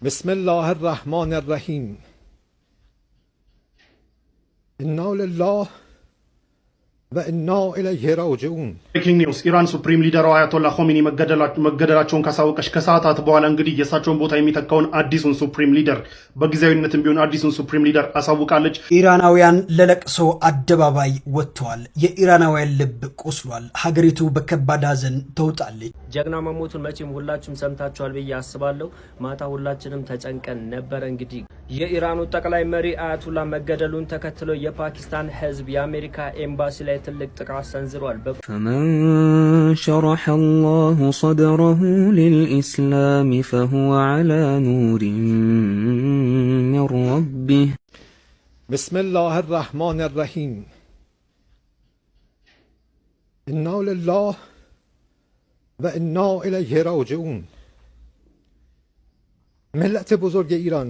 بسم الله الرحمن الرحیم انا لله و انا الیه راجعون ብሬኪንግ ኒውስ ኢራን ሱፕሪም ሊደር አያቶላ ኾሜኒ መገደላቸውን ካሳወቀች ከሰዓታት በኋላ እንግዲህ የእሳቸውን ቦታ የሚተካውን አዲሱን ሱፕሪም ሊደር በጊዜያዊነትም ቢሆን አዲሱን ሱፕሪም ሊደር አሳውቃለች። ኢራናውያን ለለቅሶ አደባባይ ወጥተዋል። የኢራናውያን ልብ ቆስሏል። ሀገሪቱ በከባድ ሐዘን ተውጣለች። ጀግና መሞቱን መቼም ሁላችሁም ሰምታችኋል ብዬ አስባለሁ። ማታ ሁላችንም ተጨንቀን ነበር። እንግዲህ የኢራኑ ጠቅላይ መሪ አያቶላ መገደሉን ተከትሎ የፓኪስታን ሕዝብ የአሜሪካ ኤምባሲ ላይ ትልቅ ጥቃት ሰንዝሯል። فمن شرح الله صدره للإسلام فهو على نور من ربه بسم الله الرحمن الرحیم انا لله و انا الیه راجعون. ملت بزرگ ایران،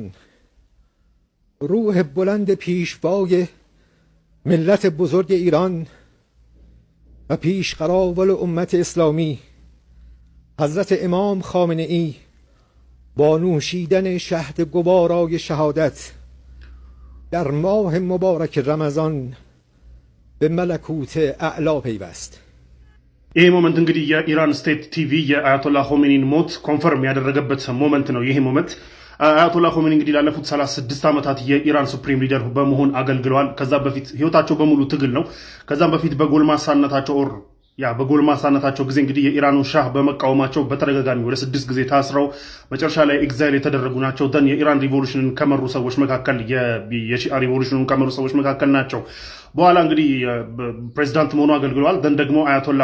روح بلند پیشوای ملت بزرگ ایران و پیشقراول امت اسلامی حضرت امام خامنه ای با نوشیدن شهد گوارای شهادت در ماه مبارک رمضان به ملکوت اعلا پیوست. ይሄ ሞመንት እንግዲህ የኢራን ስቴት ቲቪ የአያቶላ ኾሜኒን ሞት ኮንፈርም ያደረገበት ሞመንት ነው። ይሄ ሞመንት አያቶላ ኾሜኒ እንግዲህ ላለፉት 36 ዓመታት የኢራን ሱፕሪም ሊደር በመሆን አገልግለዋል። ከዛ በፊት ህይወታቸው በሙሉ ትግል ነው። ከዛም በፊት በጎልማሳነታቸው ጊዜ እንግዲህ የኢራኑን ሻህ በመቃወማቸው በተደጋጋሚ ወደ 6 ጊዜ ታስረው መጨረሻ ላይ ኤግዛይል የተደረጉ ናቸው። ደን የኢራን ሪቮሉሽንን ከመሩ ሰዎች መካከል የሺአ ሪቮሉሽንን ከመሩ ሰዎች መካከል ናቸው። በኋላ እንግዲህ ፕሬዝዳንት ሆነው አገልግለዋል። ደን ደግሞ አያቶላ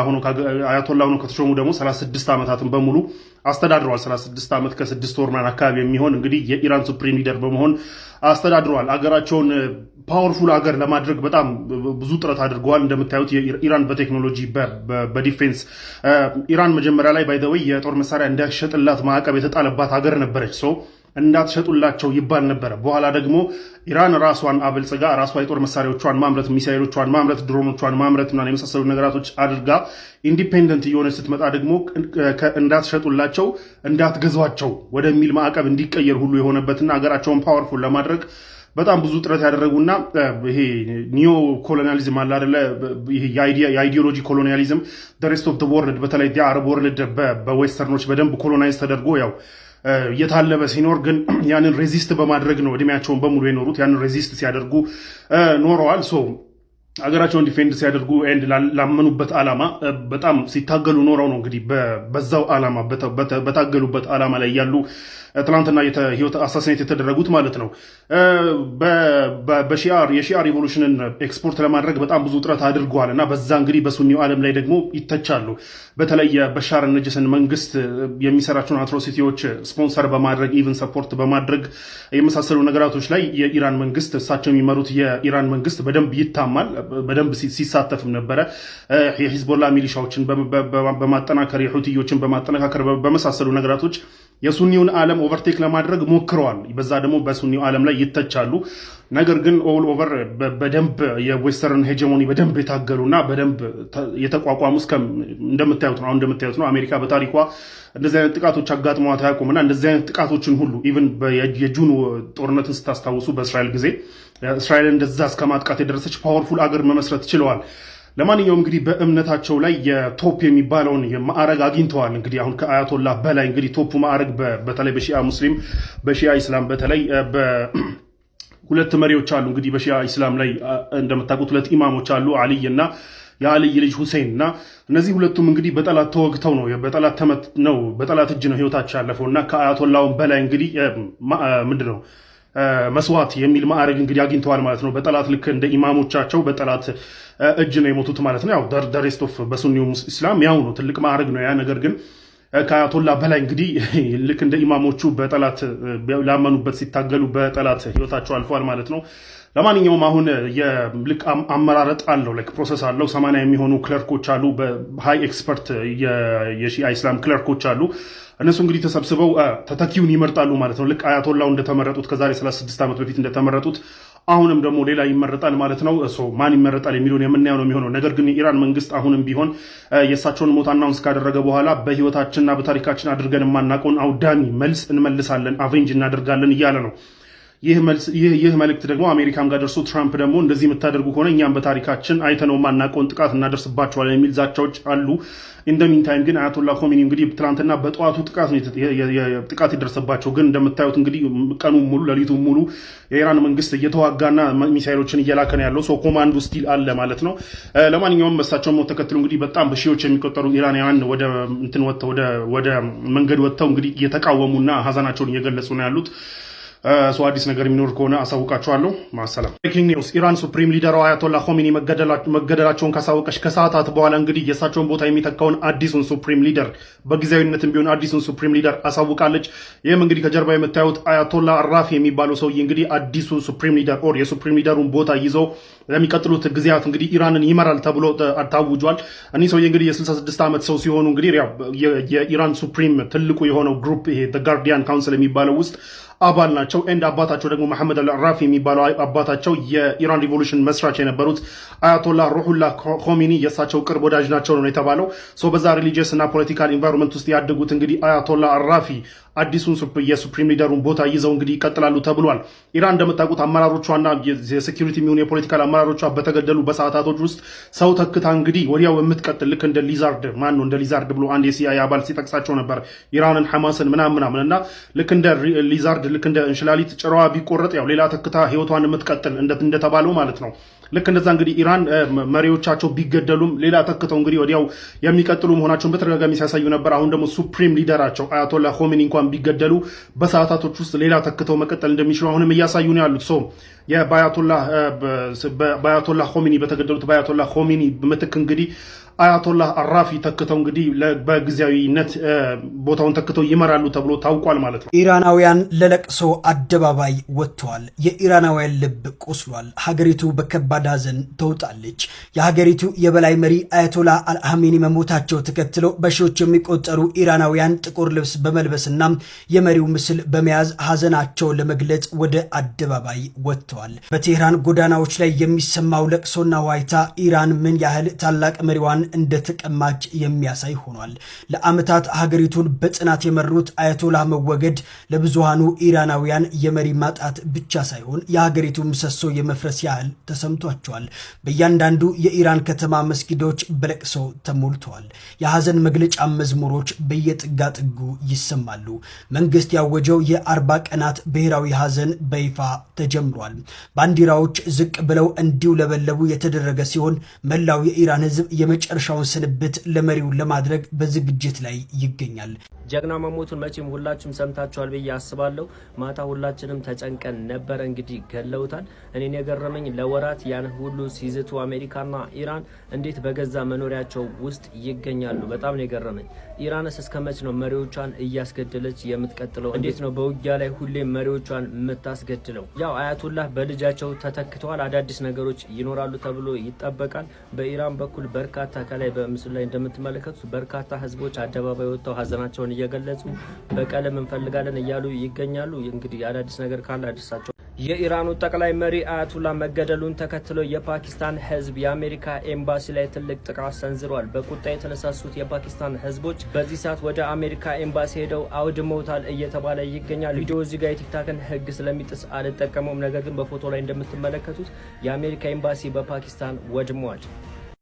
ሆነው ከተሾሙ ደግሞ 36 ዓመታትን በሙሉ አስተዳድረዋል። 36 ዓመት ከ6 ወር ምናምን አካባቢ የሚሆን እንግዲህ የኢራን ሱፕሪም ሊደር በመሆን አስተዳድረዋል። አገራቸውን ፓወርፉል አገር ለማድረግ በጣም ብዙ ጥረት አድርገዋል። እንደምታዩት ኢራን በቴክኖሎጂ በዲፌንስ ኢራን መጀመሪያ ላይ ባይ ዘ ወይ የጦር መሳሪያ እንዳይሸጥላት ማዕቀብ የተጣለባት ሀገር ነበረች። እንዳትሸጡላቸው ይባል ነበረ። በኋላ ደግሞ ኢራን ራሷን አበልጽጋ ራሷ የጦር መሳሪያዎቿን ማምረት፣ ሚሳኤሎቿን ማምረት፣ ድሮኖቿን ማምረት እና የመሳሰሉ ነገራቶች አድርጋ ኢንዲፔንደንት እየሆነች ስትመጣ ደግሞ እንዳትሸጡላቸው እንዳትገዟቸው ወደሚል ማዕቀብ እንዲቀየር ሁሉ የሆነበትና ሀገራቸውን ፓወርፉል ለማድረግ በጣም ብዙ ጥረት ያደረጉና ይሄ ኒዮ ኮሎኒያሊዝም አለ አይደለ? ይሄ የአይዲዮሎጂ ኮሎኒያሊዝም the rest of the world በተለይ የአረብ ወርልድ በዌስተርኖች በደንብ ኮሎናይዝ ተደርጎ ያው የታለበ ሲኖር ግን ያንን ሬዚስት በማድረግ ነው እድሜያቸውን በሙሉ የኖሩት። ያንን ሬዚስት ሲያደርጉ ኖረዋል። ሀገራቸውን ዲፌንድ ሲያደርጉ ኤንድ ላመኑበት ዓላማ በጣም ሲታገሉ ኖረው ነው እንግዲህ በዛው ዓላማ በታገሉበት ዓላማ ላይ ያሉ ትናንትና ህይወት አሳሲኔት የተደረጉት ማለት ነው። የሺአ ሪቮሉሽንን ኤክስፖርት ለማድረግ በጣም ብዙ ጥረት አድርገዋል እና በዛ እንግዲህ በሱኒው ዓለም ላይ ደግሞ ይተቻሉ። በተለይ የበሻር ነጅስን መንግስት የሚሰራቸውን አትሮሲቲዎች ስፖንሰር በማድረግ ኢቭን ሰፖርት በማድረግ የመሳሰሉ ነገራቶች ላይ የኢራን መንግስት እሳቸው የሚመሩት የኢራን መንግስት በደንብ ይታማል። በደንብ ሲሳተፍም ነበረ። የሂዝቦላ ሚሊሻዎችን በማጠናከር የሁቲዮችን በማጠናከር በመሳሰሉ ነገራቶች የሱኒውን ዓለም ኦቨርቴክ ለማድረግ ሞክረዋል። በዛ ደግሞ በሱኒው ዓለም ላይ ይተቻሉ። ነገር ግን ኦል ኦቨር በደንብ የዌስተርን ሄጀሞኒ በደንብ የታገሉና በደንብ የተቋቋሙ እንደምታዩት ነው። አሜሪካ በታሪኳ እንደዚህ አይነት ጥቃቶች አጋጥመዋት አያውቁምና እንደዚህ አይነት ጥቃቶችን ሁሉ ኢቭን የጁን ጦርነትን ስታስታውሱ በእስራኤል ጊዜ እስራኤልን እንደዛ እስከ ማጥቃት የደረሰች ፓወርፉል አገር መመስረት ችለዋል። ለማንኛውም እንግዲህ በእምነታቸው ላይ የቶፕ የሚባለውን ማዕረግ አግኝተዋል። እንግዲህ አሁን ከአያቶላ በላይ እንግዲህ ቶፑ ማዕረግ በተለይ በሺአ ሙስሊም በሺአ ኢስላም በተለይ ሁለት መሪዎች አሉ። እንግዲህ በሺአ ኢስላም ላይ እንደምታውቁት ሁለት ኢማሞች አሉ፣ አልይ እና የአልይ ልጅ ሁሴን እና እነዚህ ሁለቱም እንግዲህ በጠላት ተወግተው ነው በጠላት እጅ ነው ህይወታቸው ያለፈው እና ከአያቶላውን በላይ እንግዲህ ምንድነው መስዋዕት የሚል ማዕረግ እንግዲህ አግኝተዋል ማለት ነው። በጠላት ልክ እንደ ኢማሞቻቸው በጠላት እጅ ነው የሞቱት ማለት ነው። ያው the rest of በሱኒው ኢስላም ያው ነው፣ ትልቅ ማዕረግ ነው ያ። ነገር ግን ከአያቶላ በላይ እንግዲህ ልክ እንደ ኢማሞቹ በጠላት ላመኑበት ሲታገሉ በጠላት ህይወታቸው አልፏል ማለት ነው። ለማንኛውም አሁን የልክ አመራረጥ አለው፣ ላይክ ፕሮሰስ አለው። 80 የሚሆኑ ክለርኮች አሉ፣ በሃይ ኤክስፐርት የሺአ ኢስላም ክለርኮች አሉ። እነሱ እንግዲህ ተሰብስበው ተተኪውን ይመርጣሉ ማለት ነው። ልክ አያቶላው እንደተመረጡት ከዛሬ 36 ዓመት በፊት እንደተመረጡት አሁንም ደግሞ ሌላ ይመረጣል ማለት ነው። ማን ይመረጣል የሚለውን የምናየው ነው የሚሆነው። ነገር ግን የኢራን መንግስት አሁንም ቢሆን የእሳቸውን ሞት አናውንስ ካደረገ በኋላ በህይወታችንና በታሪካችን አድርገን የማናውቀውን አውዳሚ መልስ እንመልሳለን፣ አቬንጅ እናደርጋለን እያለ ነው። ይህ መልእክት ደግሞ አሜሪካን ጋር ደርሶ ትራምፕ ደግሞ እንደዚህ የምታደርጉ ከሆነ እኛም በታሪካችን አይተነው የማናውቀውን ጥቃት እናደርስባቸዋለን የሚል ዛቻዎች አሉ። ኢንደሚንታይም ግን አያቶላ ኮሜኒ እንግዲህ ትላንትና በጠዋቱ ጥቃት የደረሰባቸው ግን እንደምታዩት እንግዲህ ቀኑን ሙሉ ሌሊቱን ሙሉ የኢራን መንግስት እየተዋጋና ሚሳይሎችን እየላከ ነው ያለው። ኮማንዶ ስቲል አለ ማለት ነው። ለማንኛውም በሳቸው ሞት ተከትሎ እንግዲህ በጣም በሺዎች የሚቆጠሩ ኢራናውያን ወደ መንገድ ወጥተው እንግዲህ እየተቃወሙና ሀዘናቸውን እየገለጹ ነው ያሉት። አዲስ ነገር የሚኖር ከሆነ አሳውቃችኋለሁ። ማሰላም። ብሬኪንግ ኒውስ፣ ኢራን ሱፕሪም ሊደሯ አያቶላ ኮሜኒ መገደላቸውን ካሳወቀች ከሰዓታት በኋላ እንግዲህ የእሳቸውን ቦታ የሚተካውን አዲሱን ሱፕሪም ሊደር በጊዜያዊነትም ቢሆን አዲሱን ሱፕሪም ሊደር አሳውቃለች። ይህም እንግዲህ ከጀርባ የምታዩት አያቶላ አራፊ የሚባለው ሰውዬ እንግዲህ አዲሱ ሱፕሪም ሊደር ኦር የሱፕሪም ሊደሩን ቦታ ይዞ ለሚቀጥሉት ጊዜያት እንግዲህ ኢራንን ይመራል ተብሎ ታውጇል። እኒህ ሰውዬ እንግዲህ የ66 ዓመት ሰው ሲሆኑ እንግዲህ የኢራን ሱፕሪም ትልቁ የሆነው ግሩፕ ይሄ ጋርዲያን ካውንስል የሚባለው ውስጥ አባል ናቸው። ኤንድ አባታቸው ደግሞ መሐመድ አልራፊ የሚባለው አባታቸው የኢራን ሪቮሉሽን መስራች የነበሩት አያቶላ ሩሁላ ኮሜኒ የእሳቸው ቅርብ ወዳጅ ናቸው ነው የተባለው። በዛ ሪሊጂየስ እና ፖለቲካል ኢንቫይሮንመንት ውስጥ ያደጉት እንግዲህ አያቶላ አራፊ አዲሱን የሱፕሪም ሊደሩን ቦታ ይዘው እንግዲህ ይቀጥላሉ ተብሏል። ኢራን እንደምታውቁት አመራሮቿና የሴኩሪቲ የሚሆኑ የፖለቲካል አመራሮቿ በተገደሉ በሰዓታቶች ውስጥ ሰው ተክታ እንግዲህ ወዲያው የምትቀጥል ልክ እንደ ሊዛርድ ብሎ አንድ የሲአይኤ አባል ሲጠቅሳቸው ነበር። ኢራንን፣ ሐማስን ምናምን እና ልክ እንደ ሊዛርድ ልክ እንደ እንሽላሊት ጭራዋ ቢቆረጥ ያው ሌላ ተክታ ህይወቷን የምትቀጥል እንደተባለው ማለት ነው። ልክ እንደዛ እንግዲህ ኢራን መሪዎቻቸው ቢገደሉም ሌላ ተክተው እንግዲህ ወዲያው የሚቀጥሉ መሆናቸውን በተደጋጋሚ ሲያሳዩ ነበር። አሁን ደግሞ ሱፕሪም ሊደራቸው አያቶላ ኮሜኒ እንኳን ቢገደሉ በሰዓታቶች ውስጥ ሌላ ተክተው መቀጠል እንደሚችሉ አሁንም እያሳዩ ነው ያሉት። በአያቶላ ኮሜኒ በተገደሉት በአያቶላ ኮሜኒ ምትክ እንግዲህ አያቶላ አራፊ ተክተው እንግዲህ በጊዜያዊነት ቦታውን ተክተው ይመራሉ ተብሎ ታውቋል ማለት ነው። ኢራናውያን ለለቅሶ አደባባይ ወጥተዋል። የኢራናውያን ልብ ቆስሏል። ሀገሪቱ በከባድ ሀዘን ተውጣለች። የሀገሪቱ የበላይ መሪ አያቶላ አልአሚኒ መሞታቸው ተከትሎ በሺዎች የሚቆጠሩ ኢራናውያን ጥቁር ልብስ በመልበስና የመሪው ምስል በመያዝ ሀዘናቸውን ለመግለጽ ወደ አደባባይ ወጥተዋል። በቴህራን ጎዳናዎች ላይ የሚሰማው ለቅሶና ዋይታ ኢራን ምን ያህል ታላቅ መሪዋን እንደተቀማች የሚያሳይ ሆኗል። ለዓመታት ሀገሪቱን በጽናት የመሩት አያቶላ መወገድ ለብዙሃኑ ኢራናውያን የመሪ ማጣት ብቻ ሳይሆን የሀገሪቱ ምሰሶ የመፍረስ ያህል ተሰምቷቸዋል። በእያንዳንዱ የኢራን ከተማ መስጊዶች በለቅሶ ተሞልተዋል። የሐዘን መግለጫ መዝሙሮች በየጥጋጥጉ ይሰማሉ። መንግስት ያወጀው የ40 ቀናት ብሔራዊ ሐዘን በይፋ ተጀምሯል። ባንዲራዎች ዝቅ ብለው እንዲውለበለቡ የተደረገ ሲሆን መላው የኢራን ሕዝብ የመጨረሻውን ስንብት ለመሪው ለማድረግ በዝግጅት ላይ ይገኛል። ጀግና መሞቱን መቼም ሁላችሁም ሰምታችኋል ብዬ አስባለሁ። ማታ ሁላችንም ተጨንቀን ነበር። እንግዲህ ገለውታል። እኔን የገረመኝ ለወራት ያን ሁሉ ሲዝቱ አሜሪካና ኢራን እንዴት በገዛ መኖሪያቸው ውስጥ ይገኛሉ? በጣም ነው የገረመኝ። ኢራንስ እስከመች ነው መሪዎቿን እያስገደለች የምትቀጥለው? እንዴት ነው በውጊያ ላይ ሁሌም መሪዎቿን የምታስገድለው? ያው አያቶላህ በልጃቸው ተተክተዋል። አዳዲስ ነገሮች ይኖራሉ ተብሎ ይጠበቃል። በኢራን በኩል በርካታ ከላይ በምስሉ ላይ እንደምትመለከቱት በርካታ ህዝቦች አደባባይ ወጥተው ሀዘናቸውን እየገለጹ በቀለም እንፈልጋለን እያሉ ይገኛሉ። እንግዲህ አዳዲስ ነገር ካለ አዲሳቸው። የኢራኑ ጠቅላይ መሪ አያቶላ መገደሉን ተከትሎ የፓኪስታን ህዝብ የአሜሪካ ኤምባሲ ላይ ትልቅ ጥቃት ሰንዝሯል። በቁጣ የተነሳሱት የፓኪስታን ህዝቦች በዚህ ሰዓት ወደ አሜሪካ ኤምባሲ ሄደው አውድመውታል እየተባለ ይገኛል። ቪዲዮ እዚህ ጋር የቲክታክን ህግ ስለሚጥስ አልጠቀመውም። ነገር ግን በፎቶ ላይ እንደምትመለከቱት የአሜሪካ ኤምባሲ በፓኪስታን ወድሟል።